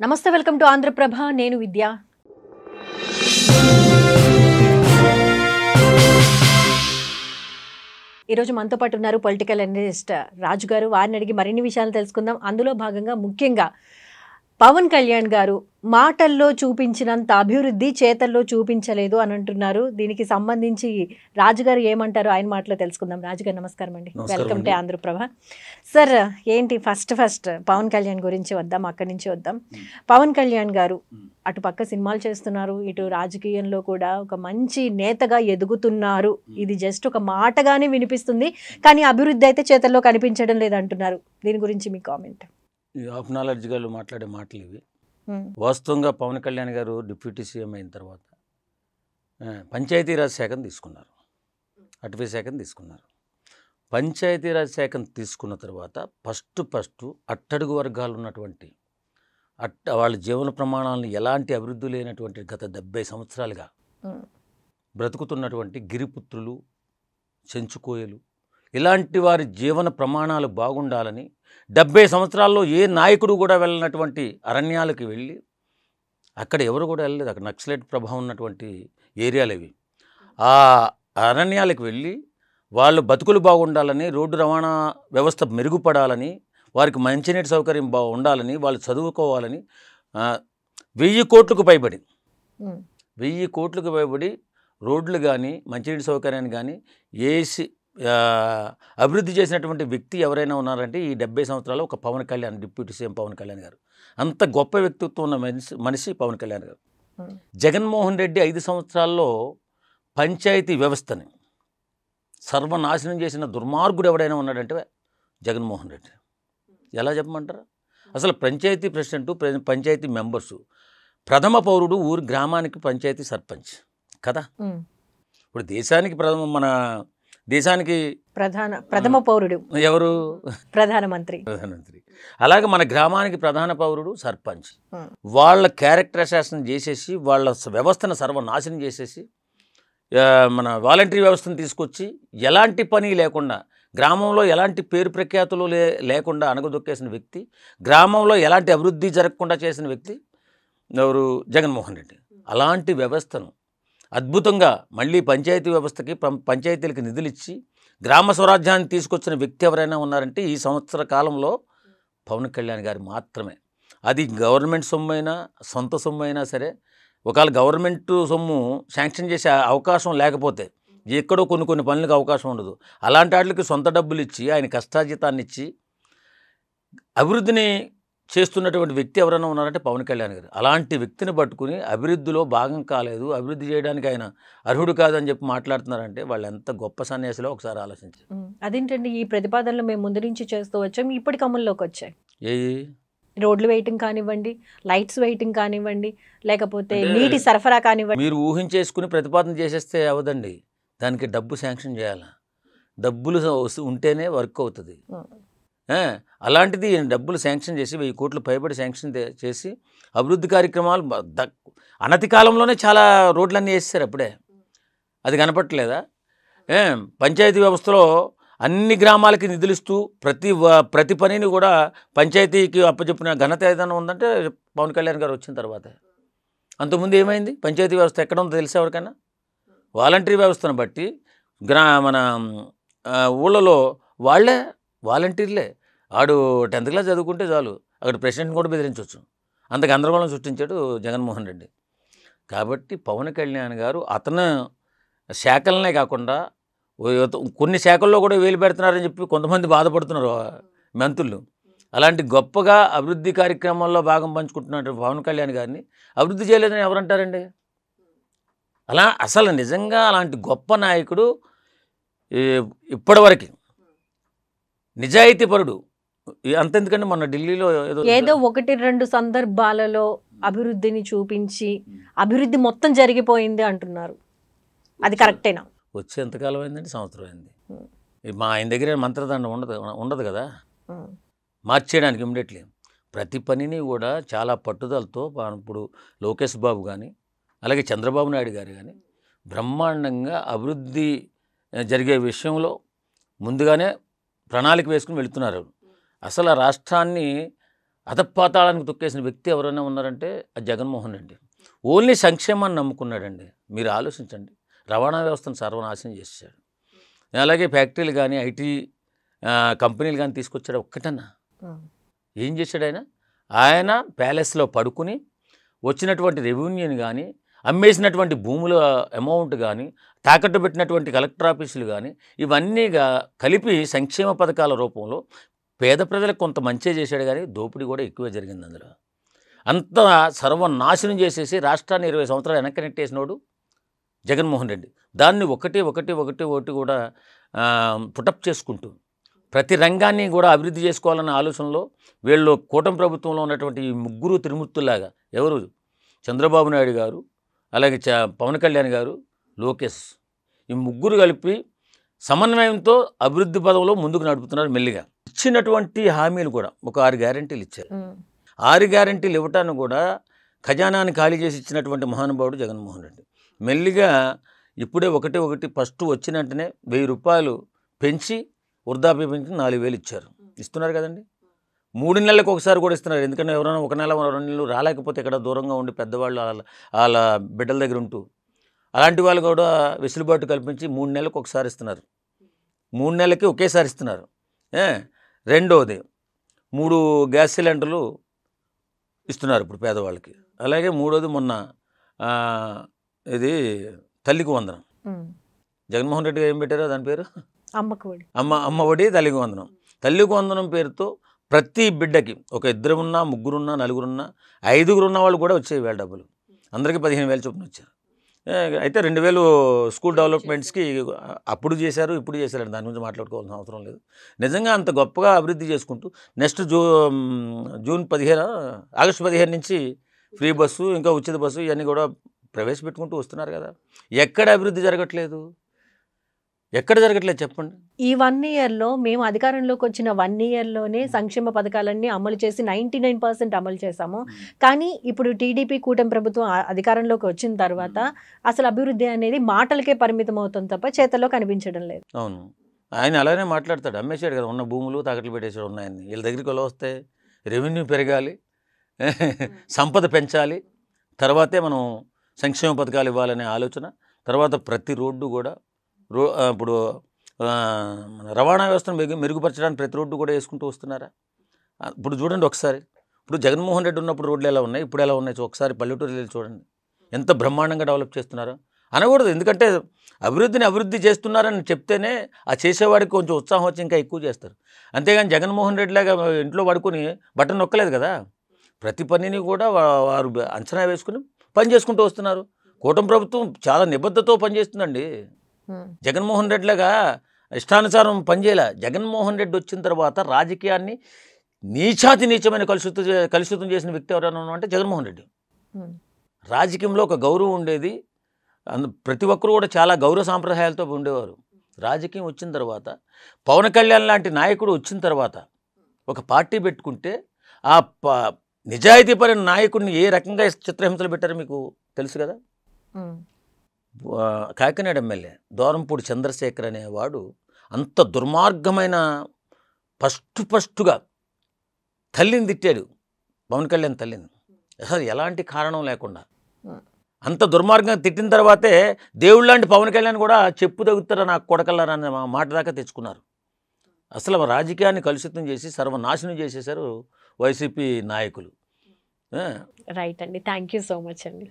నమస్తే welcome to Andhraprabha నేను విద్య ఈరోజు మనతో పాటు ఉన్నారు పొలిటికల్ అనలిస్ట్ రాజు గారు. వారిని అడిగి మరిన్ని విషయాలు తెలుసుకుందాం. అందులో భాగంగా ముఖ్యంగా పవన్ కళ్యాణ్ గారు మాటల్లో చూపించినంత అభివృద్ధి చేతల్లో చూపించలేదు అని అంటున్నారు. దీనికి సంబంధించి రాజుగారు ఏమంటారు ఆయన మాటలో తెలుసుకుందాం. రాజుగారు నమస్కారం అండి, వెల్కమ్ టు ఆంధ్రప్రభ. సార్ ఏంటి ఫస్ట్ పవన్ కళ్యాణ్ గురించి వద్దాం, అక్కడి నుంచి వద్దాం. పవన్ కళ్యాణ్ గారు అటు పక్క సినిమాలు చేస్తున్నారు, ఇటు రాజకీయంలో కూడా ఒక మంచి నేతగా ఎదుగుతున్నారు. ఇది జస్ట్ ఒక మాటగానే వినిపిస్తుంది, కానీ అభివృద్ధి అయితే చేతల్లో కనిపించడం లేదంటున్నారు. దీని గురించి మీ కామెంట్. ఈ ఆఫ్ నాలెడ్జ్ గారు మాట్లాడే మాటలు ఇవి. వాస్తవంగా పవన్ కళ్యాణ్ గారు డిప్యూటీ సీఎం అయిన తర్వాత పంచాయతీరాజ్ శాఖను తీసుకున్నారు, అటవీ శాఖను తీసుకున్నారు. పంచాయతీరాజ్ శాఖను తీసుకున్న తర్వాత ఫస్ట్ అట్టడుగు వర్గాలు ఉన్నటువంటి వాళ్ళ జీవన ప్రమాణాలను ఎలాంటి అభివృద్ధి లేనటువంటి గత 70 సంవత్సరాలుగా బ్రతుకుతున్నటువంటి గిరిపుత్రులు, చెంచుకోయలు ఇలాంటి వారి జీవన ప్రమాణాలు బాగుండాలని 70 సంవత్సరాల్లో ఏ నాయకుడు కూడా వెళ్ళినటువంటి అరణ్యాలకు వెళ్ళి అక్కడ ఎవరు కూడా వెళ్ళలేదు. అక్కడ నక్సలైట్ ప్రభావం ఉన్నటువంటి ఏరియాలు ఇవి. ఆ అరణ్యాలకు వెళ్ళి వాళ్ళు బతుకులు బాగుండాలని, రోడ్డు రవాణా వ్యవస్థ మెరుగుపడాలని, వారికి మంచినీటి సౌకర్యం ఉండాలని, వాళ్ళు చదువుకోవాలని 1000 కోట్లకు పైబడి 1000 కోట్లకు పైబడి రోడ్లు కానీ మంచినీటి సౌకర్యాన్ని కానీ వేసి అభివృద్ధి చేసినటువంటి వ్యక్తి ఎవరైనా ఉన్నారంటే ఈ 70 సంవత్సరాలు ఒక పవన్ కళ్యాణ్, డిప్యూటీ సీఎం పవన్ కళ్యాణ్ గారు. అంత గొప్ప వ్యక్తిత్వం ఉన్న మనిషి పవన్ కళ్యాణ్ గారు. జగన్మోహన్ రెడ్డి 5 సంవత్సరాల్లో పంచాయతీ వ్యవస్థని సర్వనాశనం చేసిన దుర్మార్గుడు ఎవడైనా ఉన్నాడంటే జగన్మోహన్ రెడ్డి. ఎలా చెప్పమంటారు? అసలు పంచాయతీ ప్రెసిడెంటు, పంచాయతీ మెంబర్సు, ప్రథమ పౌరుడు గ్రామానికి పంచాయతీ సర్పంచ్ కదా. ఇప్పుడు మన దేశానికి ప్రథమ పౌరుడు ఎవరు? ప్రధానమంత్రి. అలాగే మన గ్రామానికి ప్రధాన పౌరుడు సర్పంచ్. వాళ్ళ క్యారెక్టర్ అసాసిన్ చేసేసి వాళ్ళ వ్యవస్థను సర్వనాశనం చేసేసి మన వాలంటరీ వ్యవస్థను తీసుకొచ్చి ఎలాంటి పని లేకుండా, గ్రామంలో ఎలాంటి పేరు ప్రఖ్యాతులు లేకుండా అణగదొక్కేసిన వ్యక్తి, గ్రామంలో ఎలాంటి అభివృద్ధి జరగకుండా చేసిన వ్యక్తి ఎవరు? జగన్మోహన్ రెడ్డి. అలాంటి వ్యవస్థను అద్భుతంగా మళ్ళీ పంచాయతీ వ్యవస్థకి, పంచాయతీలకు నిధులు ఇచ్చి గ్రామ స్వరాజ్యాన్ని తీసుకొచ్చిన వ్యక్తి ఎవరైనా ఉన్నారంటే ఈ సంవత్సర కాలంలో పవన్ కళ్యాణ్ గారు మాత్రమే. అది గవర్నమెంట్ సొమ్ము అయినా సొంత సొమ్ము అయినా సరే, ఒకవేళ గవర్నమెంట్ సొమ్ము శాంక్షన్ చేసే అవకాశం లేకపోతే ఎక్కడో కొన్ని పనులకు అవకాశం ఉండదు. అలాంటి వాటికి సొంత డబ్బులు ఇచ్చి ఆయన కష్టార్జితాన్ని ఇచ్చి అభివృద్ధిని చేస్తున్నటువంటి వ్యక్తి ఎవరైనా ఉన్నారంటే పవన్ కళ్యాణ్ గారు. అలాంటి వ్యక్తిని పట్టుకుని అభివృద్ధిలో భాగం కాలేదు, అభివృద్ధి చేయడానికి ఆయన అర్హుడు కాదని చెప్పి మాట్లాడుతున్నారంటే వాళ్ళు ఎంత గొప్ప సన్యాసిలో ఒకసారి ఆలోచించారు. అదేంటండి, ఈ ప్రతిపాదనలు మేము ముందు నుంచి చేస్తూ వచ్చాం, ఇప్పటికి అమల్లోకి వచ్చాయి. ఏ రోడ్లు వేయటం కానివ్వండి, లైట్స్ వేయటం కానివ్వండి, లేకపోతే నీటి సరఫరా కానివ్వండి. మీరు ఊహించేసుకుని ప్రతిపాదన చేసేస్తే అవదండి, దానికి డబ్బు శాంక్షన్ చేయాలి. డబ్బులు ఉంటేనే వర్క్ అవుతుంది. అలాంటిది డబ్బులు శాంక్షన్ చేసి 1000 కోట్లు పైబడి శాంక్షన్ చేసి అభివృద్ధి కార్యక్రమాలు అనతి కాలంలోనే చాలా రోడ్లన్నీ వేసేసారు. అప్పుడే అది కనపట్లేదా? పంచాయతీ వ్యవస్థలో అన్ని గ్రామాలకి నిధులిస్తూ ప్రతి పనిని కూడా పంచాయతీకి అప్పచెప్పిన ఘనత ఏదైనా ఉందంటే పవన్ కళ్యాణ్ గారు వచ్చిన తర్వాత. అంతకుముందు ఏమైంది? పంచాయతీ వ్యవస్థ ఎక్కడ ఉందో తెలిసే ఎవరికైనా? వాలంటరీ వ్యవస్థను బట్టి మన ఊళ్ళలో వాళ్ళే వాలంటీర్లే. ఆడు 10th క్లాస్ చదువుకుంటే చాలు, అక్కడ ప్రెసిడెంట్ని కూడా బెదిరించవచ్చు. అంత గందరగోళం సృష్టించాడు జగన్మోహన్ రెడ్డి. కాబట్టి పవన్ కళ్యాణ్ గారు అతను శాఖలనే కాకుండా కొన్ని శాఖల్లో కూడా వేలు పెడుతున్నారని చెప్పి కొంతమంది బాధపడుతున్నారు మంత్రులు. అలాంటి గొప్పగా అభివృద్ధి కార్యక్రమాల్లో భాగం పంచుకుంటున్నటువంటి పవన్ కళ్యాణ్ గారిని అభివృద్ధి చేయలేదని ఎవరంటారండి? అసలు నిజంగా అలాంటి గొప్ప నాయకుడు ఇప్పటివరకు నిజాయితీపరుడు. అంతెందుకంటే మొన్న ఢిల్లీలో ఏదో 1-2 సందర్భాలలో అభివృద్ధిని చూపించి అభివృద్ధి మొత్తం జరిగిపోయింది అంటున్నారు. అది కరెక్టేనా? వచ్చి ఎంతకాలం అయిందండి? సంవత్సరం అయింది. మా ఆయన దగ్గర మంత్రదండం ఉండదు కదా మార్చేయడానికి ఇమ్మీడియట్లీ. ప్రతి పనిని కూడా చాలా పట్టుదలతో ఇప్పుడు లోకేష్ బాబు కానీ అలాగే చంద్రబాబు నాయుడు గారు కానీ బ్రహ్మాండంగా అభివృద్ధి జరిగే విషయంలో ముందుగానే ప్రణాళిక వేసుకుని వెళుతున్నారు. అసలు రాష్ట్రాన్ని అధపాతాళానికి తొక్కేసిన వ్యక్తి ఎవరైనా ఉన్నారంటే అది జగన్మోహన్ రెడ్డి. ఓన్లీ సంక్షేమాన్ని నమ్ముకున్నాడండి. మీరు ఆలోచించండి. రవాణా వ్యవస్థను సర్వనాశనం చేసేసాడు. అలాగే ఫ్యాక్టరీలు కానీ ఐటీ కంపెనీలు కానీ తీసుకొచ్చాడు ఒక్కటన్నా. ఏం చేశాడు ఆయన? ఆయన ప్యాలెస్లో పడుకుని వచ్చినటువంటి రెవెన్యూని కానీ, అమ్మేసినటువంటి భూముల అమౌంట్ కానీ, తాకట్టు పెట్టినటువంటి కలెక్టర్ ఆఫీసులు కానీ, ఇవన్నీగా కలిపి సంక్షేమ పథకాల రూపంలో పేద ప్రజలకు కొంత మంచే చేశాడు కానీ దోపిడీ కూడా ఎక్కువే జరిగింది అందులో. అంత సర్వనాశనం చేసేసి రాష్ట్రాన్ని 20 సంవత్సరాలు వెనక్కి నెట్టేసినోడు జగన్మోహన్ రెడ్డి. దాన్ని ఒకటి కూడా పుటప్ చేసుకుంటూ ప్రతి రంగాన్ని కూడా అభివృద్ధి చేసుకోవాలన్న ఆలోచనలో వీళ్ళు కూటమి ప్రభుత్వంలో ఉన్నటువంటి ఈ ముగ్గురు త్రిమూర్తుల్లాగా, ఎవరు? చంద్రబాబు నాయుడు గారు, అలాగే పవన్ కళ్యాణ్ గారు, లోకేష్, ఈ ముగ్గురు కలిపి సమన్వయంతో అభివృద్ధి పదంలో ముందుకు నడుపుతున్నారు మెల్లిగా. ఇచ్చినటువంటి హామీలు కూడా ఒక 6 గ్యారెంటీలు ఇచ్చారు. 6 గ్యారెంటీలు ఇవ్వటాన్ని కూడా ఖజానాన్ని ఖాళీ చేసి ఇచ్చినటువంటి మహానుభావుడు జగన్మోహన్ రెడ్డి. మెల్లిగా ఇప్పుడే ఒకటి ఫస్ట్ వచ్చిన వెంటనే 1000 రూపాయలు పెంచి వృద్ధాప్య పెంచి 4000 ఇచ్చారు. ఇస్తున్నారు కదండి. 3 నెలలకు ఒకసారి కూడా ఇస్తున్నారు. ఎందుకంటే ఎవరైనా 1 నెల 2 నెలలు రాలేకపోతే ఇక్కడ దూరంగా ఉండి పెద్దవాళ్ళు వాళ్ళ బిడ్డల దగ్గర ఉంటూ అలాంటి వాళ్ళు కూడా వెసులుబాటు కల్పించి 3 నెలలకు ఒకసారి ఇస్తున్నారు. 3 నెలలకి ఒకేసారి ఇస్తున్నారు. రెండోది 3 గ్యాస్ సిలిండర్లు ఇస్తున్నారు ఇప్పుడు పేదవాళ్ళకి. అలాగే మూడోది మొన్న ఇది తల్లికి వందనం. జగన్మోహన్ రెడ్డి ఏం పెట్టారో దాని పేరు అమ్మ ఒడి తల్లికి వందనం. తల్లికి వందనం పేరుతో ప్రతి బిడ్డకి ఒక 2 ఉన్నా 3 ఉన్నా 4 ఉన్నా 5 ఉన్న వాళ్ళు కూడా వచ్చాయి వేళ డబ్బులు. అందరికీ 15,000 చొప్పున వచ్చారు. అయితే 2,000 స్కూల్ డెవలప్మెంట్స్కి అప్పుడు చేశారు, ఇప్పుడు చేశారు. దాని గురించి మాట్లాడుకోవాల్సిన అవసరం లేదు. నిజంగా అంత గొప్పగా అభివృద్ధి చేసుకుంటూ నెక్స్ట్ ఆగస్టు 15 నుంచి ఫ్రీ బస్సు, ఇంకా ఉచిత బస్సు ఇవన్నీ కూడా ప్రవేశపెట్టుకుంటూ వస్తున్నారు కదా. ఎక్కడ అభివృద్ధి జరగట్లేదు? ఎక్కడ జరగట్లేదు చెప్పండి. ఈ 1 ఇయర్లో మేము అధికారంలోకి వచ్చిన 1 ఇయర్లోనే సంక్షేమ పథకాలన్నీ అమలు చేసి 99% అమలు చేశాము. కానీ ఇప్పుడు టీడీపీ కూటమి ప్రభుత్వం అధికారంలోకి వచ్చిన తర్వాత అసలు అభివృద్ధి అనేది మాటలకే పరిమితం అవుతుంది తప్ప చేతల్లో కనిపించడం లేదు. అవును, ఆయన అలానే మాట్లాడతాడు. అమ్మేశాడు కదా ఉన్న భూములు, తాకట్లు పెట్టేసాడు ఉన్నాయని. వీళ్ళ దగ్గరికి ఎలా వస్తాయి? రెవెన్యూ పెరగాలి, సంపద పెంచాలి, తర్వాతే మనం సంక్షేమ పథకాలు ఇవ్వాలనే ఆలోచన. తర్వాత ప్రతి రోడ్డు కూడా ఇప్పుడు రవాణా వ్యవస్థను మెరుగుపరచడానికి ప్రతి రోడ్డు కూడా వేసుకుంటూ వస్తున్నారా? ఇప్పుడు చూడండి ఒకసారి. ఇప్పుడు జగన్మోహన్ రెడ్డి ఉన్నప్పుడు రోడ్లు ఎలా ఉన్నాయి, ఇప్పుడు ఎలా ఉన్నాయి ఒకసారి పల్లెటూరు వెళ్ళి చూడండి. ఎంత బ్రహ్మాండంగా డెవలప్ చేస్తున్నారో. అనకూడదు, ఎందుకంటే అభివృద్ధి చేస్తున్నారని చెప్తేనే ఆ చేసేవాడికి కొంచెం ఉత్సాహం వచ్చి ఇంకా ఎక్కువ చేస్తారు. అంతేగాని జగన్మోహన్ రెడ్డి లాగా ఇంట్లో పడుకొని బటన్ నొక్కలేదు కదా. ప్రతి పనిని కూడా వారు అంచనా వేసుకుని పని చేసుకుంటూ వస్తున్నారు. కూటమి ప్రభుత్వం చాలా నిబద్ధతతో పనిచేస్తుందండి. జగన్మోహన్ రెడ్డిలాగా ఇష్టానుసారం పనిచేయాల. జగన్మోహన్ రెడ్డి వచ్చిన తర్వాత రాజకీయాన్ని నీచమైన కలుషితం చేసిన వ్యక్తి ఎవరైనా అంటే జగన్మోహన్ రెడ్డి. రాజకీయంలో ఒక గౌరవం ఉండేది. ప్రతి ఒక్కరు కూడా చాలా గౌరవ సాంప్రదాయాలతో ఉండేవారు. రాజకీయం వచ్చిన తర్వాత పవన్ కళ్యాణ్ లాంటి నాయకుడు వచ్చిన తర్వాత ఒక పార్టీ పెట్టుకుంటే ఆ నిజాయితీపరమైన నాయకుడిని ఏ రకంగా చిత్రహింసలు పెట్టారో మీకు తెలుసు కదా. కాకినాడ ఎమ్మెల్యే దూరంపూడి చంద్రశేఖర్ అనేవాడు అంత దుర్మార్గమైన ఫస్టుగా తల్లిని తిట్టాడు, పవన్ కళ్యాణ్ తల్లిని. అసలు ఎలాంటి కారణం లేకుండా అంత దుర్మార్గంగా తిట్టిన తర్వాతే దేవుడు లాంటి పవన్ కళ్యాణ్ కూడా చెప్పు తగ్గుతారా నాకు కొడకల్లారా అనే మాట దాకా తెచ్చుకున్నారు. అసలు రాజకీయాన్ని కలుషితం చేసి సర్వనాశనం చేసేశారు వైసీపీ నాయకులు. రైట్ అండి, థ్యాంక్ యూ సో మచ్ అండి.